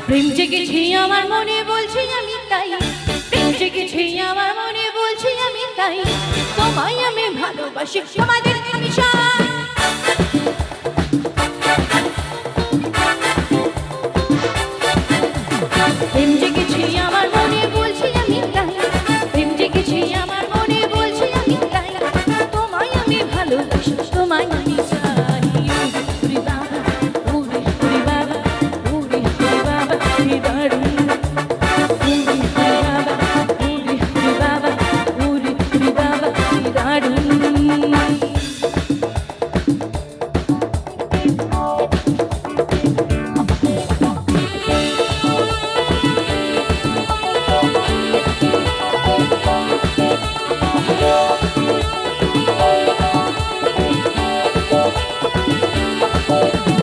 প্রেম জেগেছে আমার মনে বলছি আমি তাই, প্রেম জেগেছে আমার মনে বলছি আমি তাই, তোমায় আমি ভালোবাসি, তোমাদের আমি